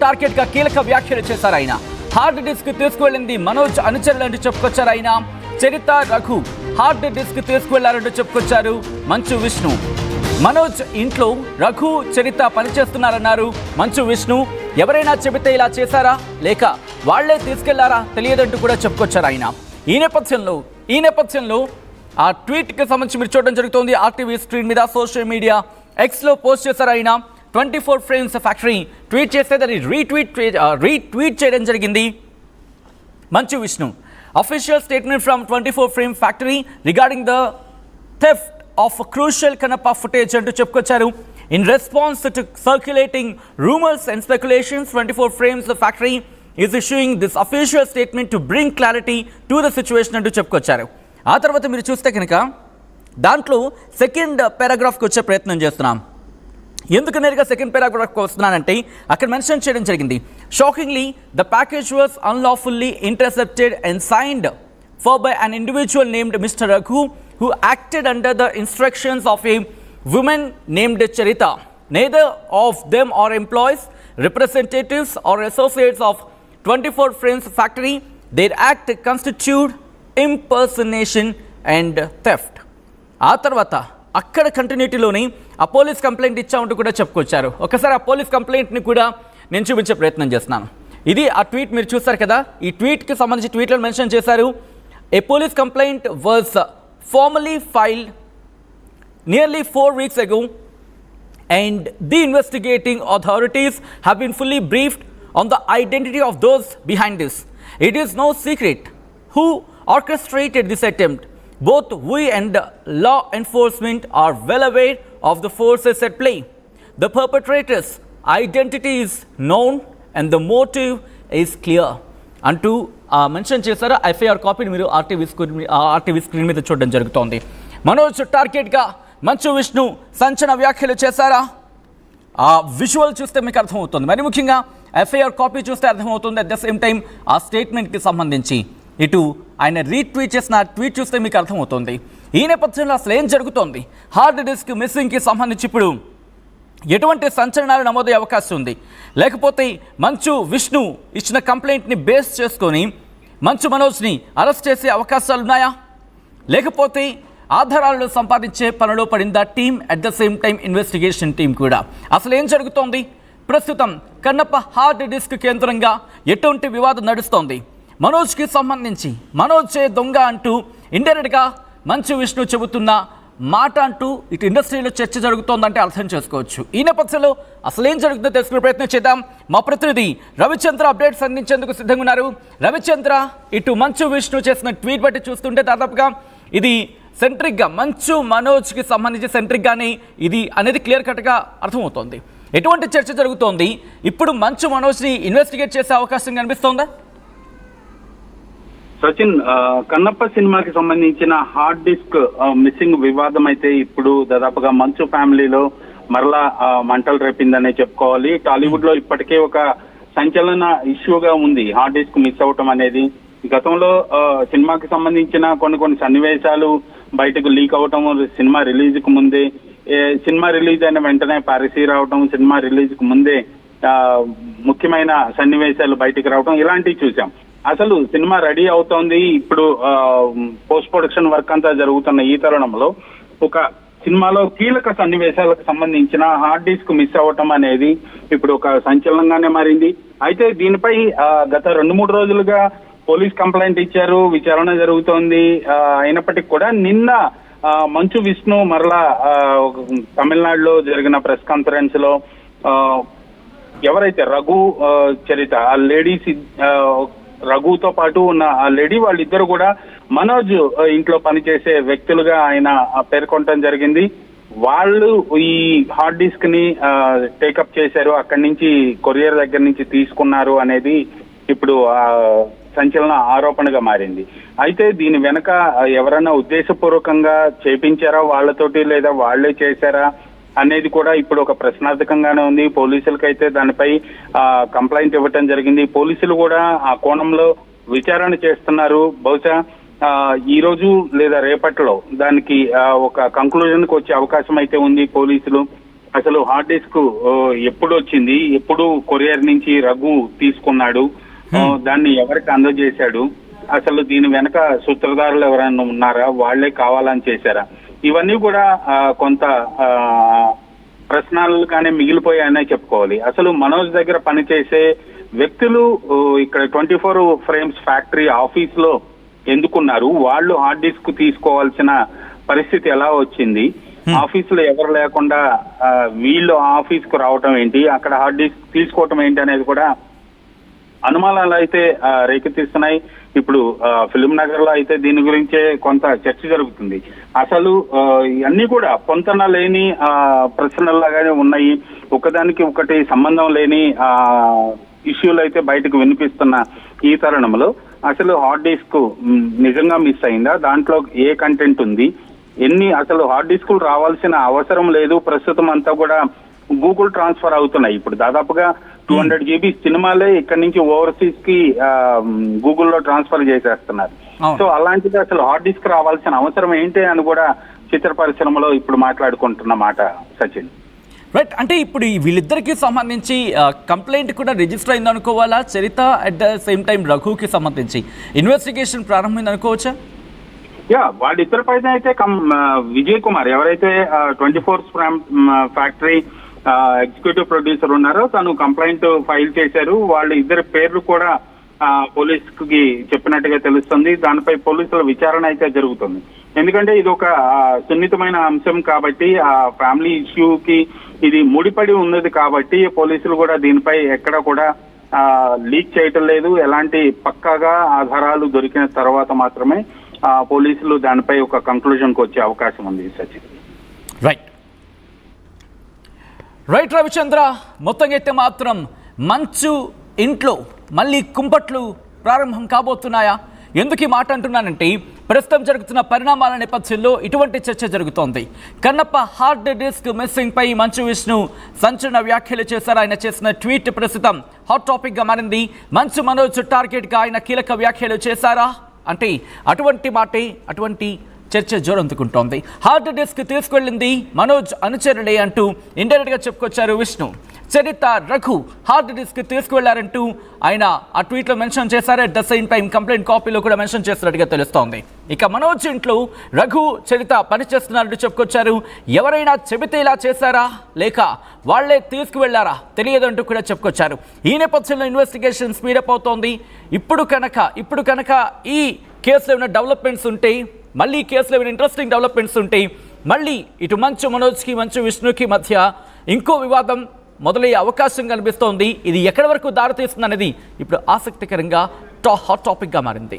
Target గా కీలక వ్యాఖ్యలు చేశారు ఆయన. హార్డ్ డిస్క్ తీసుకువెళ్ళింది మనోజ్ అనుచరులంటూ చెప్పుకొచ్చారు ఆయన. చరిత, రఘు హార్డ్ డిస్క్ తీసుకువెళ్లారంటూ చెప్పుకొచ్చారు మంచు విష్ణు. మనోజ్ ఇంట్లో రఘు, చరిత పనిచేస్తున్నారన్నారు మంచు విష్ణు. ఎవరైనా చెబితే ఇలా చేశారా లేక వాళ్లే తీసుకెళ్లారా తెలియదంటూ కూడా చెప్పుకొచ్చారు ఆయన. ఈ నేపథ్యంలో ఆ ట్వీట్ కి సంబంధించి మీరు చూడడం జరుగుతోంది. ఆర్టీవీ స్క్రీన్ మీద సోషల్ మీడియా ఎక్స్ లో పోస్ట్ చేశారు ఆయన. 24 ఫ్రేమ్స్ ఫ్యాక్టరీ ట్వీట్ చేస్తే దాన్ని రీట్వీట్ చేయడం జరిగింది Manchu Vishnu. Official statement from 24 frame factory regarding the theft of crucial Kannappa footage అంటూ చెప్పుకొచ్చారు. In response to circulating rumours and speculations, 24 frames factory is issuing this official statement to bring clarity to the situation అంటూ చెప్పుకొచ్చారు. ఆ తర్వాత మీరు చూస్తే కనుక దాంట్లో సెకండ్ పారాగ్రాఫ్కి వచ్చే ప్రయత్నం చేస్తున్నాం. ఎందుకు నేరుగా సెకండ్ పారాగ్రాఫ్కి వస్తున్నానంటే అక్కడ మెన్షన్ చేయడం జరిగింది. Shockingly the package was unlawfully intercepted and signed for by an individual named mister Raghu who acted under the instructions of a woman named Charita. Neither of them are employees, representatives or associates of 24 Frames Factory. Their act constitute impersonation and theft. ఆ తర్వాత అక్కడ కంటిన్యూటీలోని ఆ police complaint ఇచ్చామంటూ కూడా చెప్పుకొచ్చారు. ఒకసారి ఆ police కంప్లైంట్ని కూడా నేను చూపించే ప్రయత్నం చేస్తున్నాను. ఇది ఆ ట్వీట్ మీరు చూస్తారు కదా. ఈ ట్వీట్కి సంబంధించి ట్వీట్లో మెన్షన్ చేశారు. A police complaint was formally filed nearly 4 weeks ago and the investigating authorities have been fully briefed on the identity of those behind this. It is no secret who orchestrated this attempt. Both we and law enforcement are well aware of the forces at play. The perpetrator's identity is known and the motive is clear. అంటూ mention చేశారు. FIR కాపీని మీరు RTV screen మీద చూడడం జరుగుతోంది. మనోజ్ టార్గెట్గా మంచు విష్ణు సంచలన వ్యాఖ్యలు చేశారా? ఆ విజువల్ చూస్తే మీకు అర్థమవుతుంది. మరి ముఖ్యంగా ఎఫ్ఐఆర్ కాపీ చూస్తే అర్థమవుతుంది. అట్ ద సేమ్ టైం ఆ స్టేట్మెంట్కి సంబంధించి ఇటు ఆయన రీట్వీట్ చేసిన ట్వీట్ చూస్తే మీకు అర్థమవుతుంది. ఈ నేపథ్యంలో అసలు ఏం జరుగుతోంది? హార్డ్ డిస్క్ మిస్సింగ్కి సంబంధించి ఇప్పుడు ఎటువంటి సంచలనాలు నమోదయ్యే అవకాశం ఉంది? లేకపోతే మంచు విష్ణు ఇచ్చిన కంప్లైంట్ని బేస్ చేసుకొని మంచు మనోజ్ని అరెస్ట్ చేసే అవకాశాలు ఉన్నాయా? లేకపోతే ఆధారాలను సంపాదించే పనిలో పడిందా team? At the same time investigation team కూడా. అసలు ఏం జరుగుతోంది? ప్రస్తుతం కన్నప్ప హార్డ్ డిస్క్ కేంద్రంగా ఎటువంటి వివాదం నడుస్తోంది? మనోజ్కి సంబంధించి మనోజే దొంగ అంటూ ఇండైరెక్ట్గా మంచు విష్ణు చెబుతున్న మాట అంటూ ఇటు ఇండస్ట్రీలో చర్చ జరుగుతోందంటే అర్థం చేసుకోవచ్చు. ఈ నేపథ్యంలో అసలు ఏం జరుగుతుందో తెలుసుకునే ప్రయత్నం చేద్దాం. మా ప్రతినిధి రవిచంద్ర అప్డేట్స్ అందించేందుకు సిద్ధంగా ఉన్నారు. రవిచంద్ర, ఇటు మంచు విష్ణు చేసిన ట్వీట్ బట్టి చూస్తుంటే దాదాపుగా ఇది సెంట్రిక్గా మంచు మనోజ్కి సంబంధించి సెంట్రిక్గానే ఇది అనేది క్లియర్ కట్గా అర్థమవుతోంది. ఎటువంటి చర్చ జరుగుతోంది? ఇప్పుడు మంచు మనోజ్ని ఇన్వెస్టిగేట్ చేసే అవకాశం కనిపిస్తోందా? సచిన్, కన్నప్ప సినిమాకి సంబంధించిన హార్డ్ డిస్క్ మిస్సింగ్ వివాదం అయితే ఇప్పుడు దాదాపుగా మంచు ఫ్యామిలీలో మరలా మంటలు రేపిందనే చెప్పుకోవాలి. టాలీవుడ్ లో ఇప్పటికే ఒక సంచలన ఇష్యూగా ఉంది హార్డ్ డిస్క్ మిస్ అవటం అనేది. గతంలో సినిమాకి సంబంధించిన కొన్ని సన్నివేశాలు బయటకు లీక్ అవటం, సినిమా రిలీజ్ కు ముందే, సినిమా రిలీజ్ అయిన వెంటనే పారసీ రావటం, సినిమా రిలీజ్ కు ముందే ముఖ్యమైన సన్నివేశాలు బయటకు రావటం, ఇలాంటివి చూసాం. అసలు సినిమా రెడీ అవుతోంది, ఇప్పుడు పోస్ట్ ప్రొడక్షన్ వర్క్ అంతా జరుగుతున్న ఈ తరుణంలో ఒక సినిమాలో కీలక సన్నివేశాలకు సంబంధించిన హార్డ్ డిస్క్ మిస్ అవ్వటం అనేది ఇప్పుడు ఒక సంచలనంగానే మారింది. అయితే దీనిపై గత 2-3 రోజులుగా పోలీస్ కంప్లైంట్ ఇచ్చారు, విచారణ జరుగుతోంది. అయినప్పటికీ కూడా నిన్న మంచు విష్ణు మరలా తమిళనాడులో జరిగిన ప్రెస్ కాన్ఫరెన్స్ లో ఎవరైతే రఘు, చరిత ఆ లేడీస్, రఘుతో పాటు ఉన్న ఆ లేడీ వాళ్ళిద్దరు కూడా మనోజ్ ఇంట్లో పనిచేసే వ్యక్తులుగా ఆయన పేర్కొనడం జరిగింది. వాళ్ళు ఈ హార్డ్ డిస్క్ ని టేకప్ చేశారు, అక్కడి నుంచి కొరియర్ దగ్గర నుంచి తీసుకున్నారు అనేది ఇప్పుడు సంచలన ఆరోపణగా మారింది. అయితే దీని వెనక ఎవరైనా ఉద్దేశపూర్వకంగా చేపించారా వాళ్ళతోటి, లేదా వాళ్లే చేశారా అనేది కూడా ఇప్పుడు ఒక ప్రశ్నార్థకంగానే ఉంది. పోలీసులకైతే దానిపై కంప్లైంట్ ఇవ్వటం జరిగింది. పోలీసులు కూడా ఆ కోణంలో విచారణ చేస్తున్నారు. బహుశా ఈ రోజు లేదా రేపట్లో దానికి ఒక కంక్లూజన్ కి వచ్చే అవకాశం అయితే ఉంది. పోలీసులు అసలు హార్డ్ డిస్క్ ఎప్పుడు వచ్చింది, ఎప్పుడు కొరియర్ నుంచి రఘు తీసుకున్నాడు, దాన్ని ఎవరికి అందజేశాడు, అసలు దీని వెనక సూత్రధారులు ఎవరైనా ఉన్నారా, వాళ్లే కావాలని చేశారా, ఇవన్నీ కూడా కొంత ప్రశ్నలుగానే మిగిలిపోయాయనే చెప్పుకోవాలి. అసలు మనోజ్ దగ్గర పనిచేసే వ్యక్తులు ఇక్కడ 24 ఫ్రేమ్స్ ఫ్యాక్టరీ ఆఫీస్ లో ఎందుకున్నారు, వాళ్ళు హార్డ్ డిస్క్ తీసుకోవాల్సిన పరిస్థితి ఎలా వచ్చింది, ఆఫీస్ లో ఎవరు లేకుండా వీళ్ళు ఆఫీస్ కు రావటం ఏంటి, అక్కడ హార్డ్ డిస్క్ తీసుకోవటం ఏంటి అనేది కూడా అనుమానాలు అయితే రేకెత్తిస్తున్నాయి. ఇప్పుడు ఫిలిం నగర్ లో అయితే దీని గురించే కొంత చర్చ జరుగుతుంది. అసలు ఇవన్నీ కూడా పొంతన లేని ప్రశ్నల్లాగానే ఉన్నాయి, ఒకదానికి ఒకటి సంబంధం లేని ఇష్యూలు అయితే బయటకు వినిపిస్తున్న ఈ తరుణంలో అసలు హార్డ్ డిస్క్ నిజంగా మిస్ అయిందా, దాంట్లో ఏ కంటెంట్ ఉంది, అసలు హార్డ్ డిస్కులు రావాల్సిన అవసరం లేదు, ప్రస్తుతం అంతా కూడా గూగుల్ ట్రాన్స్ఫర్ అవుతున్నాయి. ఇప్పుడు దాదాపుగా 200 GB సినిమాలే ఇక్కడి నుంచి ఓవర్సీస్ కి గూగుల్లో ట్రాన్స్ఫర్ చేసేస్తున్నారు. సో అలాంటిది అసలు హార్డ్ డిస్క్ రావాల్సిన అవసరం ఏంటి అని కూడా చిత్ర పరిశ్రమలో ఇప్పుడు మాట్లాడుకుంటున్న మాట సచిన్. రైట్, అంటే ఇప్పుడు వీళ్ళిద్దరికి సంబంధించి కంప్లైంట్ కూడా రిజిస్టర్ అయింది అనుకోవాలా, చరిత అట్ ద సేమ్ టైం రఘుకి సంబంధించి ఇన్వెస్టిగేషన్ ప్రారంభమైంది అనుకోవచ్చా? వాళ్ళిద్దరి పైన అయితే విజయ్ కుమార్ ఎవరైతే 24 ఫ్యాక్టరీ ఎగ్జిక్యూటివ్ ప్రొడ్యూసర్ ఉన్నారో తను కంప్లైంట్ ఫైల్ చేశారు. వాళ్ళ ఇద్దరి పేర్లు కూడా పోలీసుకి చెప్పినట్టుగా తెలుస్తుంది. దానిపై పోలీసుల విచారణ అయితే జరుగుతుంది. ఎందుకంటే ఇది ఒక సున్నితమైన అంశం కాబట్టి, ఆ ఫ్యామిలీ ఇష్యూకి ఇది ముడిపడి ఉన్నది కాబట్టి పోలీసులు కూడా దీనిపై ఎక్కడ కూడా లీక్ చేయటం లేదు. ఎలాంటి పక్కాగా ఆధారాలు దొరికిన తర్వాత మాత్రమే పోలీసులు దానిపై ఒక కంక్లూజన్కి వచ్చే అవకాశం ఉంది సచిన్. రైట్ రవిచంద్ర, మొత్తంగా అయితే మాత్రం మంచు ఇంట్లో మళ్ళీ కుంపట్లు ప్రారంభం కాబోతున్నాయా? ఎందుకు ఈ మాట అంటున్నానంటే ప్రస్తుతం జరుగుతున్న పరిణామాల నేపథ్యంలో ఇటువంటి చర్చ జరుగుతోంది. కన్నప్ప హార్డ్ డిస్క్ మిస్సింగ్ పై మంచు విష్ణు సంచలన వ్యాఖ్యలు చేశారు. ఆయన చేసిన ట్వీట్ ప్రస్తుతం హాట్ టాపిక్ గా మారింది. మంచు మనోజ్ టార్గెట్ గా ఆయన కీలక వ్యాఖ్యలు చేశారా అంటే అటువంటి చర్చ జోరందుకుంటోంది. హార్డ్ డిస్క్ తీసుకెళ్లింది మనోజ్ అనుచరులే అంటూ ఇండైరెక్ట్ గా చెప్పుకొచ్చారు విష్ణు. చరిత రఘు హార్డ్ డిస్క్ తీసుకువెళ్లారంటూ ఆయన ఆ ట్వీట్లో మెన్షన్ చేశారు. At the same time complaint కాపీలో కూడా మెన్షన్ చేస్తున్నట్టుగా తెలుస్తోంది. ఇక మనోజ్ ఇంట్లో రఘు చరిత పనిచేస్తున్నారంటూ చెప్పుకొచ్చారు. ఎవరైనా చెబితే ఇలా చేశారా లేక వాళ్లే తీసుకువెళ్లారా తెలియదంటూ కూడా చెప్పుకొచ్చారు. ఈ నేపథ్యంలో ఇన్వెస్టిగేషన్ స్పీడప్ అవుతోంది. ఇప్పుడు కనుక ఈ కేసులో ఏమైనా డెవలప్మెంట్స్ ఉంటే, మళ్ళీ కేసులో ఏమైనా ఇంట్రెస్టింగ్ డెవలప్మెంట్స్ ఉంటే, మళ్ళీ ఇటు మంచు మనోజ్కి మంచు విష్ణుకి మధ్య ఇంకో వివాదం మొదలయ్యే అవకాశం కనిపిస్తోంది. ఇది ఎక్కడి వరకు దారితీస్తుంది అనేది ఇప్పుడు ఆసక్తికరంగా హాట్ టాపిక్గా మారింది.